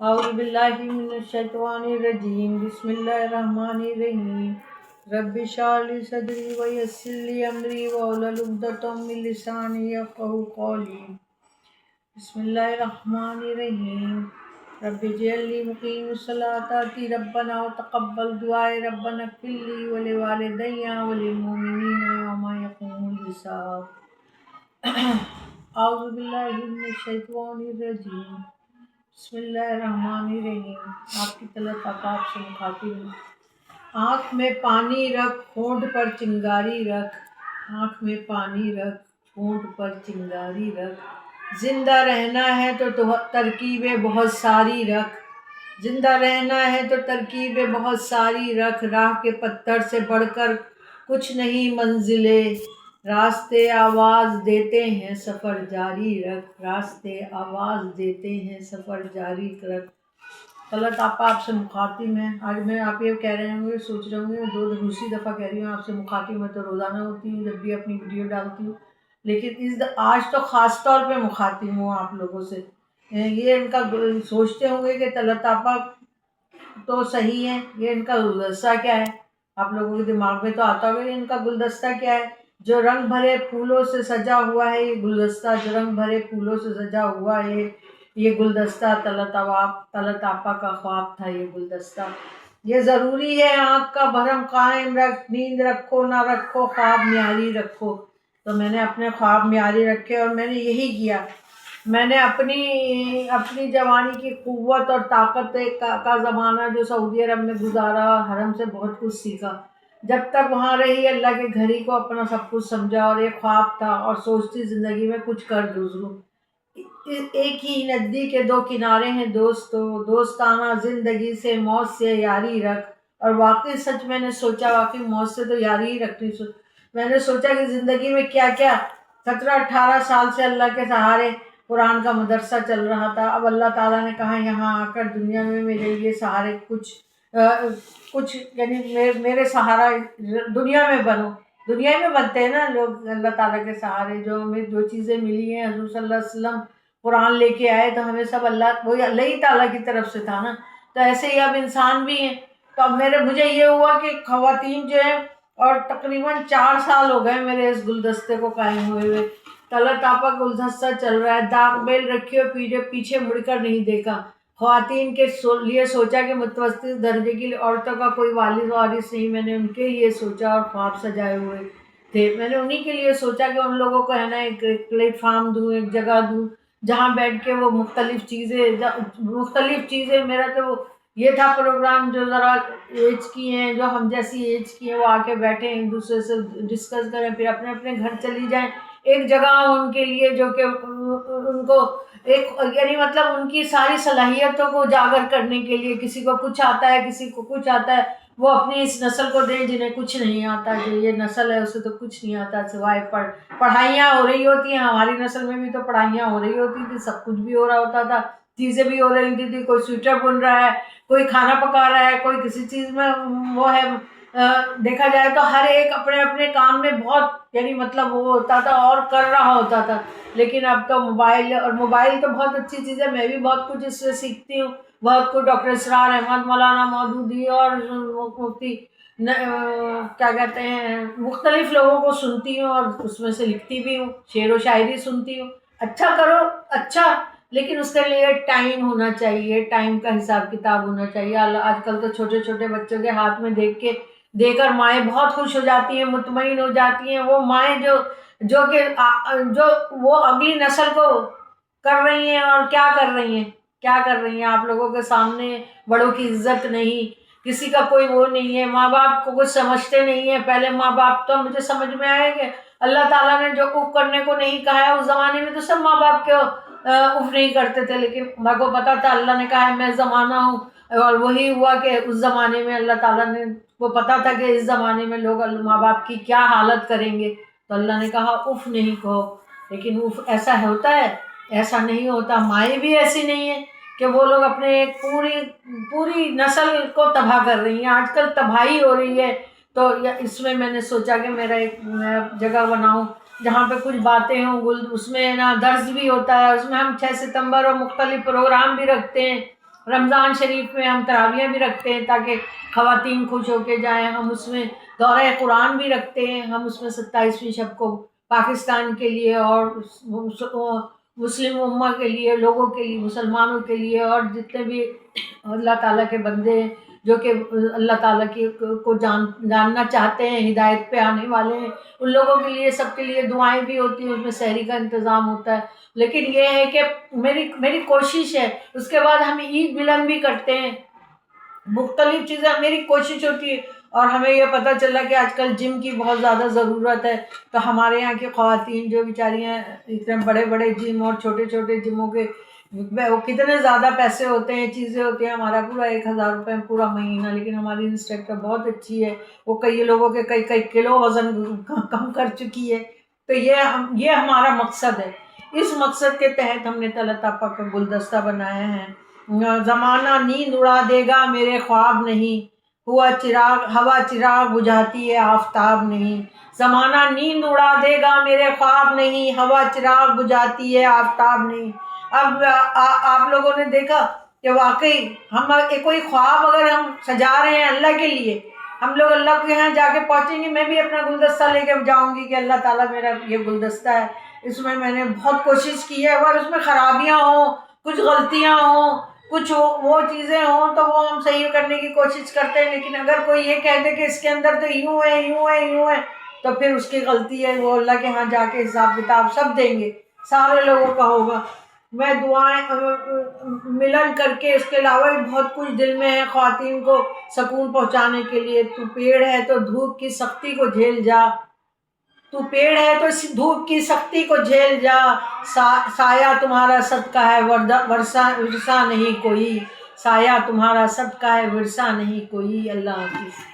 اعوذ باللہ من الشیطان الرجیم بسم اللہ الرحمن الرحیم رب اشرح لی صدری ویسر لی امری واحلل عقدۃ من لسانی یفقہوا قولی بسم اللہ الرحمن الرحیم رب اجعلنی مقیم الصلاۃ آتی ربنا وتقبل دعائے ربنا اغفر لی ولوالدی وللمؤمنین یوم یقوم الحساب اعوذ باللہ من الشیطان الرجیم بسم اللہ الرحمن الرحیم۔ آپ کی طلعت آپ سے مخاطب ہوں۔ آنکھ میں پانی رکھ ہونٹ پر چنگاری رکھ، آنکھ میں پانی رکھ ہونٹ پر چنگاری رکھ، زندہ رہنا ہے تو ترکیبیں بہت ساری رکھ، زندہ رہنا ہے تو ترکیبیں بہت ساری رکھ، راہ کے پتھر سے بڑھ کر کچھ نہیں منزلیں، راستے آواز دیتے ہیں سفر جاری رکھ، راستے آواز دیتے ہیں سفر جاری رکھ۔ غلط آپ سے مخاطب ہیں۔ آج میں آپ یہ کہہ رہے ہوں گے، سوچ رہے ہوں گے، دوسری دفعہ کہہ رہی ہوں آپ سے مخاطب، میں تو روزانہ ہوتی ہوں جب بھی اپنی ویڈیو ڈالتی ہوں، لیکن آج تو خاص طور پہ مخاطب ہوں آپ لوگوں سے۔ یہ ان کا سوچتے ہوں گے کہ طلعت آپا تو صحیح ہے، یہ ان کا گلدستہ کیا ہے؟ آپ لوگوں کے دماغ میں تو آتا ہوگا ان کا گلدستہ کیا ہے؟ جو رنگ بھرے پھولوں سے سجا ہوا ہے یہ گلدستہ، جو رنگ بھرے پھولوں سے سجا ہوا ہے یہ گلدستہ، طلعت آپا کا خواب تھا یہ گلدستہ۔ یہ ضروری ہے آنکھ کا بھرم قائم رکھ، نیند رکھو نہ رکھو خواب معیاری رکھو۔ تو میں نے اپنے خواب معیاری رکھے اور میں نے یہی کیا۔ میں نے اپنی جوانی کی قوت اور طاقت کا زمانہ جو سعودی عرب میں گزارا، حرم سے بہت کچھ سیکھا۔ جب تک وہاں رہی اللہ کے گھر ہی کو اپنا سب کچھ سمجھا، اور ایک خواب تھا اور سوچتی زندگی میں کچھ کر گزروں۔ ایک ہی ندی کے دو کنارے ہیں دوستانہ زندگی سے موت سے یاری رکھ۔ اور واقعی سچ میں نے سوچا، واقعی موت سے تو یاری ہی رکھنی۔ میں نے سوچا کہ زندگی میں کیا 17-18 سال سے اللہ کے سہارے قرآن کا مدرسہ چل رہا تھا، اب اللہ تعالیٰ نے کہا یہاں آ کر دنیا میں میرے لیے سہارے کچھ یعنی میرے سہارا دنیا میں بنو۔ دنیا میں بنتے ہیں نا لوگ اللہ تعالیٰ کے سہارے، جو ہمیں جو چیزیں ملی ہیں حضور صلی اللہ علیہ وسلم قرآن لے کے آئے تو ہمیں سب وہی اللہ ہی تعالیٰ کی طرف سے تھا نا۔ تو ایسے ہی اب انسان بھی ہیں۔ تو اب مجھے یہ ہوا کہ خواتین جو ہیں، اور تقریباً 4 سال ہو گئے میرے اس گلدستے کو قائم ہوئے طلعت آپا گلدستہ چل رہا ہے، داغ بیل رکھی اور پیچھے مڑ کر نہیں دیکھا۔ خواتین کے لیے سوچا کہ متوسط درجے کی عورتوں کا کوئی والد وارث نہیں، میں نے ان کے لیے سوچا اور خواب سجائے ہوئے تھے۔ میں نے انہی کے لیے سوچا کہ ان لوگوں کو ہے نا ایک پلیٹ فارم دوں، ایک جگہ دوں جہاں بیٹھ کے وہ مختلف چیزیں میرا تو یہ تھا پروگرام، جو ذرا ایج کی ہیں، جو ہم جیسی ایج کی ہیں، وہ آ کے بیٹھیں ایک دوسرے سے ڈسکس کریں، پھر اپنے اپنے گھر چلی جائیں۔ ایک جگہ ان کے لیے جو کہ ان کو ایک یعنی مطلب ان کی ساری صلاحیتوں کو اجاگر کرنے کے لیے، کسی کو کچھ آتا ہے کسی کو کچھ آتا ہے، وہ اپنی اس نسل کو دیں جنہیں کچھ نہیں آتا، جو یہ نسل ہے اسے تو کچھ نہیں آتا سوائے پڑھائیاں ہو رہی ہوتی ہیں۔ ہماری نسل میں بھی تو پڑھائیاں ہو رہی ہوتی تھی، سب کچھ بھی ہو رہا ہوتا تھا، چیزیں بھی ہو رہی ہوتی تھی، کوئی سویٹر بن رہا ہے، کوئی کھانا پکا رہا ہے، کوئی کسی چیز میں وہ ہے۔ دیکھا جائے تو ہر ایک اپنے اپنے کام میں بہت یعنی مطلب وہ ہوتا تھا اور کر رہا ہوتا تھا۔ لیکن اب تو موبائل تو بہت اچھی چیز ہے، میں بھی بہت کچھ اس سے سیکھتی ہوں، بہت کچھ ڈاکٹر اسرار احمد، مولانا مودودی اور مفتی کیا کہتے ہیں مختلف لوگوں کو سنتی ہوں، اور اس میں سے لکھتی بھی ہوں، شعر و شاعری سنتی ہوں۔ اچھا کرو اچھا، لیکن اس کے لیے ٹائم ہونا چاہیے، ٹائم کا حساب کتاب ہونا چاہیے۔ آج کل تو چھوٹے چھوٹے بچوں کے ہاتھ میں دیکھ کر مائیں بہت خوش ہو جاتی ہیں، مطمئن ہو جاتی ہیں۔ وہ مائیں جو وہ اگلی نسل کو کر رہی ہیں، اور کیا کر رہی ہیں آپ لوگوں کے سامنے بڑوں کی عزت نہیں، کسی کا کوئی وہ نہیں ہے، ماں باپ کو کچھ سمجھتے نہیں ہیں۔ پہلے ماں باپ تو مجھے سمجھ میں آئے کہ اللہ تعالیٰ نے جو اف کرنے کو نہیں کہا ہے، اس زمانے میں تو سب ماں باپ کے اف نہیں کرتے تھے، لیکن میرے کو پتا تھا اللہ نے کہا ہے میں زمانہ ہوں، اور وہی ہوا کہ اس زمانے میں اللہ تعالیٰ نے وہ پتا تھا کہ اس زمانے میں لوگ ماں باپ کی کیا حالت کریں گے، تو اللہ نے کہا اف نہیں کہو۔ لیکن اف ایسا ہوتا ہے؟ ایسا نہیں ہوتا۔ مائیں بھی ایسی نہیں ہیں کہ وہ لوگ اپنے ایک پوری نسل کو تباہ کر رہی ہیں۔ آج کل تباہی ہو رہی ہے، تو اس میں نے سوچا کہ میرا ایک جگہ بناؤں جہاں پہ کچھ باتیں ہوں، اس میں نا درس بھی ہوتا ہے، اس میں ہم 6 ستمبر اور مختلف پروگرام بھی رکھتے ہیں، رمضان شریف میں ہم تراویح بھی رکھتے ہیں تاکہ خواتین خوش ہو کے جائیں. ہم اس میں دورہ قرآن بھی رکھتے ہیں. ہم اس میں 27ویں شب کو پاکستان کے لیے اور مسلم امہ کے لیے، لوگوں کے لیے، مسلمانوں کے لیے، اور جتنے بھی اللہ تعالیٰ کے بندے ہیں جو کہ اللہ تعالیٰ کی کو جاننا چاہتے ہیں، ہدایت پہ آنے والے ہیں، ان لوگوں کے لیے، سب کے لیے دعائیں بھی ہوتی ہیں. اس میں سحری کا انتظام ہوتا ہے. لیکن یہ ہے کہ میری کوشش ہے. اس کے بعد ہم عید ملن بھی کرتے ہیں. مختلف چیزیں میری کوشش ہوتی ہے. اور ہمیں یہ پتہ چلا کہ آج کل جم کی بہت زیادہ ضرورت ہے. تو ہمارے یہاں کی خواتین جو بیچاریاں اتنے بڑے بڑے جم اور چھوٹے چھوٹے جموں کے وہ کتنے زیادہ پیسے ہوتے ہیں، چیزیں ہوتی ہیں. ہمارا پورا 1000 روپے پورا مہینہ. لیکن ہماری انسٹرکٹر بہت اچھی ہے. وہ کئی لوگوں کے کئی کلو وزن کم کر چکی ہے. تو یہ ہمارا مقصد ہے. اس مقصد کے تحت ہم نے طلعت آپا کا گلدستہ بنایا ہے. زمانہ نیند اڑا دے گا میرے خواب نہیں، ہوا چراغ بجھاتی ہے آفتاب نہیں. زمانہ نیند اڑا دے گا میرے خواب نہیں، ہوا چراغ بجھاتی ہے آفتاب نہیں. اب آپ لوگوں نے دیکھا کہ واقعی ہم کوئی خواب اگر ہم سجا رہے ہیں اللہ کے لیے، ہم لوگ اللہ کے یہاں جا کے پہنچیں گے. میں بھی اپنا گلدستہ لے کے جاؤں گی کہ اللہ تعالیٰ میرا یہ گلدستہ ہے، اس میں نے بہت کوشش کی ہے. اور اس میں خرابیاں ہوں، کچھ غلطیاں ہوں، کچھ وہ چیزیں ہوں تو وہ ہم صحیح کرنے کی کوشش کرتے ہیں. لیکن اگر کوئی یہ کہہ دے کہ اس کے اندر تو یوں ہے تو پھر اس کی غلطی ہے. وہ اللہ کے ہاں جا کے حساب کتاب سب دیں گے، سارے لوگوں کا ہوگا. میں دعائیں ملن کر کے، اس کے علاوہ بھی بہت کچھ دل میں ہے خواتین کو سکون پہنچانے کے لیے. تو پیڑ ہے تو دھوپ کی سختی کو جھیل جا، تو پیڑ ہے تو دھوپ کی سختی کو جھیل جا. سایہ تمہارا صدقہ ہے ورثہ نہیں کوئی، سایہ تمہارا صدقہ ہے ورثہ نہیں کوئی. اللہ حافظ.